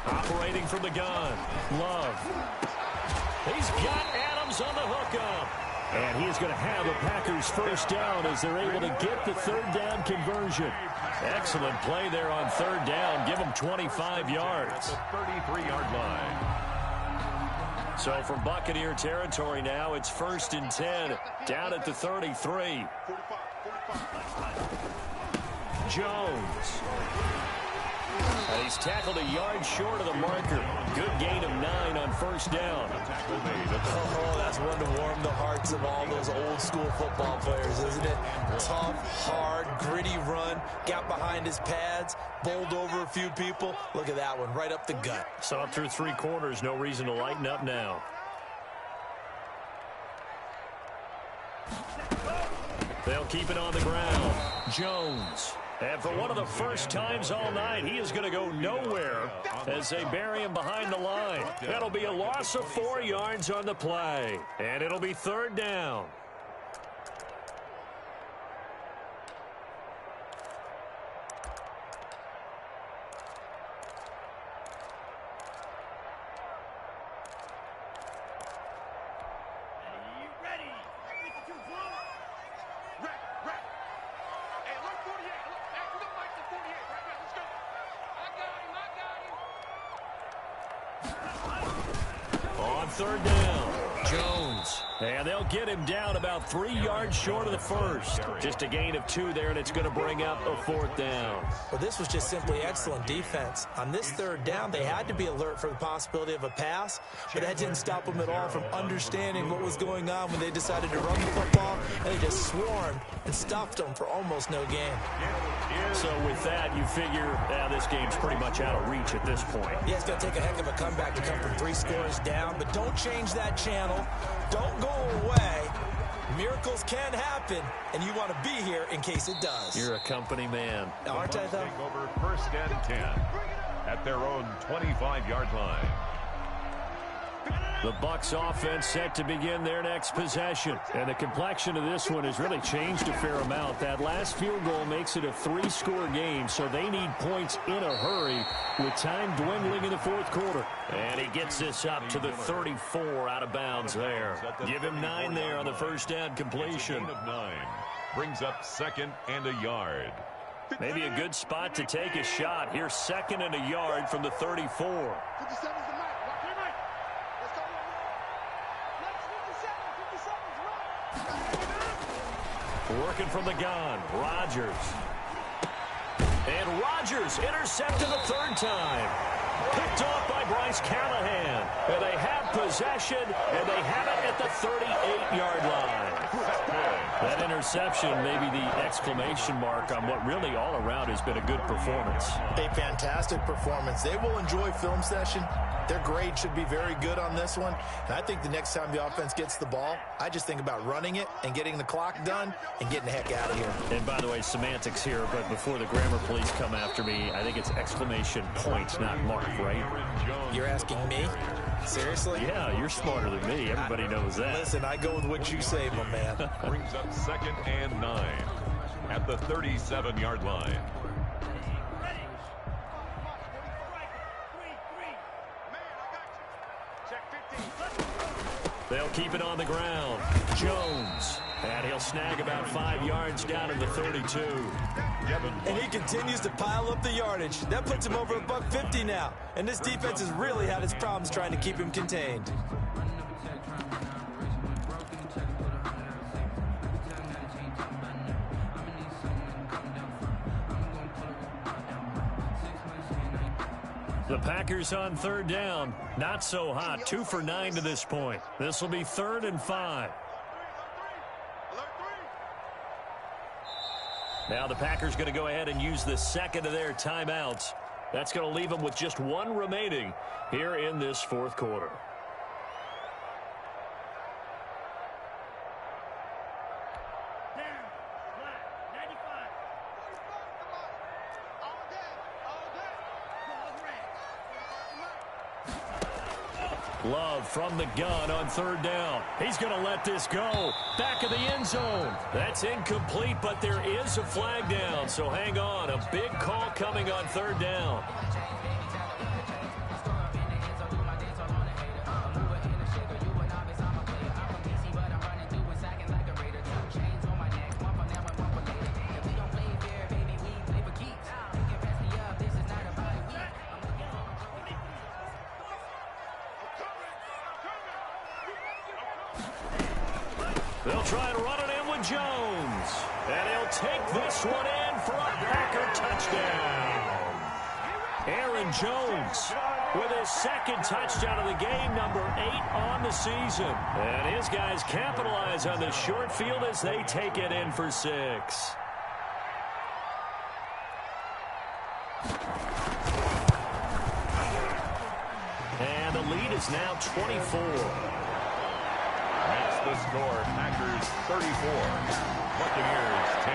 Operating from the gun. Love. He's got Adams on the hookup. And he's going to have the Packers first down as they're able to get the 3rd down conversion. Excellent play there on 3rd down. Give them 25 yards. At the 33-yard line. So from Buccaneer territory now, it's 1st and 10. Down at the 33. Jones. And he's tackled a yard short of the marker. Good gain of 9 on 1st down. Oh, that's one to warm the hearts of all those old school football players, isn't it? Tough, hard, gritty run. Got behind his pads, bowled over a few people. Look at that one, right up the gut. Saw it through 3 quarters. No reason to lighten up now. They'll keep it on the ground. Jones. And for one of the first times all night, he is going to go nowhere as they bury him behind the line. That'll be a loss of 4 yards on the play. And it'll be 3rd down. On 3rd down, Jones. And they'll get him down about 3 yards short of the first. Just a gain of 2 there, and it's going to bring up a 4th down. Well, this was just simply excellent defense. On this 3rd down, they had to be alert for the possibility of a pass, but that didn't stop them at all from understanding what was going on when they decided to run the football, and they just swarmed and stuffed them for almost no gain. So with that, you figure this game's pretty much out of reach at this point. Yeah, it's going to take a heck of a comeback to come from 3 scores down, but don't change that channel. Don't go away. Miracles can happen, and you want to be here in case it does. You're a company man. Aren't I, though? Take over 1st and 10 at their own 25-yard line. The Bucs offense set to begin their next possession. And the complexion of this one has really changed a fair amount. That last field goal makes it a 3-score game, so they need points in a hurry with time dwindling in the 4th quarter. And he gets this up to the 34 out of bounds there. Give him 9 there on the 1st down completion. Gain of 9 brings up 2nd and a yard. Maybe a good spot to take a shot. Here's 2nd and a yard from the 34. Working from the gun, Rodgers. And Rodgers intercepted the 3rd time. Picked off by Bryce Callahan. And they have possession, and they have it at the 38-yard line. That interception may be the exclamation mark on what really all around has been a good performance. A fantastic performance. They will enjoy film session. Their grade should be very good on this one. And I think the next time the offense gets the ball, I just think about running it and getting the clock done and getting the heck out of here. And by the way, semantics here, but before the grammar police come after me, I think it's exclamation point, not mark, right? You're asking me? Seriously? Yeah, you're smarter than me. Everybody knows that. Listen, I go with what you say, my man. Brings up 2nd and 9 at the 37-yard line. They'll keep it on the ground. Jones. And he'll snag about 5 yards down to the 32. And he continues to pile up the yardage. That puts him over $150 now. And this defense has really had its problems trying to keep him contained. The Packers on 3rd down. Not so hot. 2 for 9 to this point. This will be 3rd and 5. Now the Packers going to go ahead and use the second of their timeouts. That's going to leave them with just 1 remaining here in this 4th quarter. Love from the gun on 3rd down. He's going to let this go. Back of the end zone. That's incomplete, but there is a flag down, so hang on. A big call coming on 3rd down. They'll try to run it in with Jones. And he'll take this one in for a Packer touchdown. Aaron Jones with his 2nd touchdown of the game, number 8 on the season. And his guys capitalize on the short field as they take it in for 6. And the lead is now 24. That's the score. Packers 34. Buccaneers 10.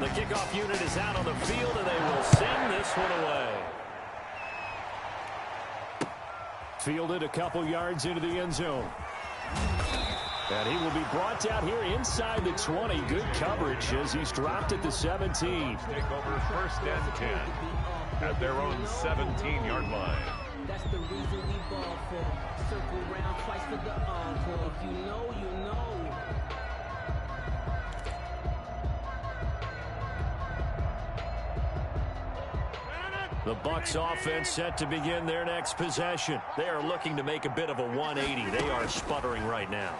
The kickoff unit is out on the field, and they will send this one away. Fielded a couple yards into the end zone. And he will be brought down here inside the 20. Good coverage as he's dropped at the 17. Take over 1st and 10 at their own 17-yard line. That's the reason we ball for. Circle round twice for the encore. If you know, you know. The Bucs offense set to begin their next possession. They are looking to make a bit of a 180. They are sputtering right now.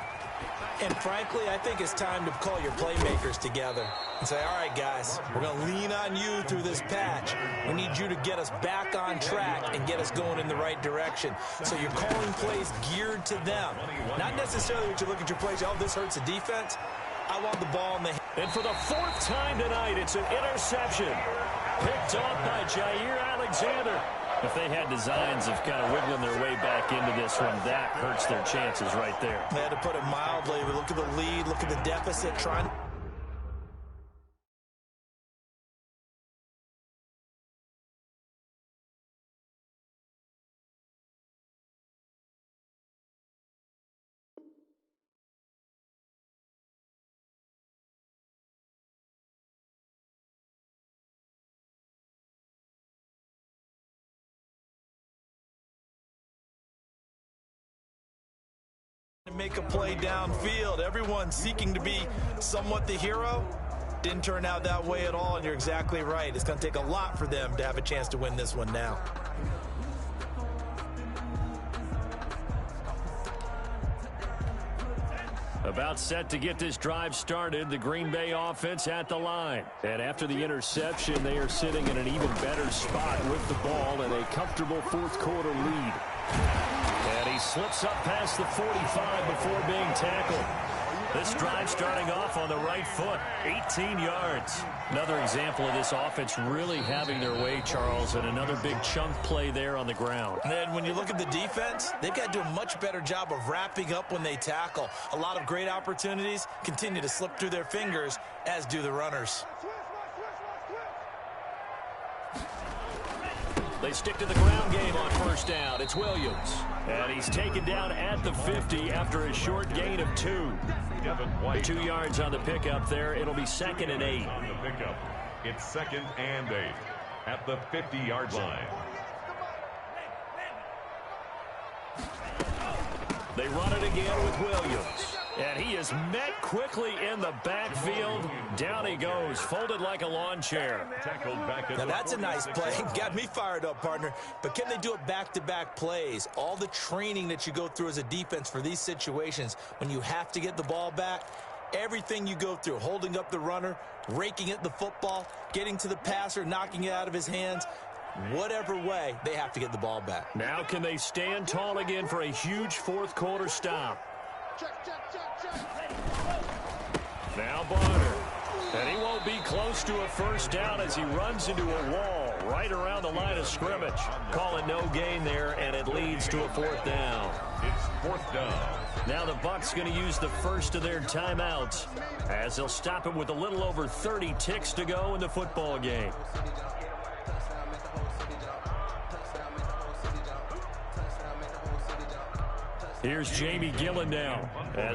And frankly, I think it's time to call your playmakers together and say, all right, guys, we're going to lean on you through this patch. We need you to get us back on track and get us going in the right direction. So you're calling plays geared to them. Not necessarily what you look at your plays, oh, this hurts the defense. I want the ball in the hand. And for the 4th time tonight, it's an interception. Picked off by Jair Alexander. If they had designs of kind of wiggling their way back into this one, that hurts their chances right there. They had to put it mildly. But look at the lead. Look at the deficit. Trying. Make a play downfield. Everyone seeking to be somewhat the hero. Didn't turn out that way at all, and you're exactly right. It's going to take a lot for them to have a chance to win this one now. About set to get this drive started, the Green Bay offense at the line. And after the interception, they are sitting in an even better spot with the ball and a comfortable 4th quarter lead. And he slips up past the 45 before being tackled. This drive starting off on the right foot, 18 yards. Another example of this offense really having their way, Charles, and another big chunk play there on the ground. And then when you look at the defense, they've got to do a much better job of wrapping up when they tackle. A lot of great opportunities continue to slip through their fingers, as do the runners. They stick to the ground game on 1st down. It's Williams. And he's taken down at the 50 after a short gain of 2. 2 yards on the pickup there. It'll be 2nd and 8. On the pickup, it's 2nd and 8 at the 50-yard line. They run it again with Williams. And he is met quickly in the backfield. Down he goes, folded like a lawn chair. Tackled back at Now that's a nice play. Got me fired up, partner. But can they do it back-to-back plays? All the training that you go through as a defense for these situations, when you have to get the ball back, everything you go through, holding up the runner, raking at the football, getting to the passer, knocking it out of his hands, whatever way, they have to get the ball back. Now can they stand tall again for a huge fourth-quarter stop? Now Bonner. And he won't be close to a first down as he runs into a wall right around the line of scrimmage. Call it no gain there, and it leads to a fourth down. It's fourth down. Now the Bucs going to use the first of their timeouts as they'll stop it with a little over 30 ticks to go in the football game. Here's Jamie Gillen now.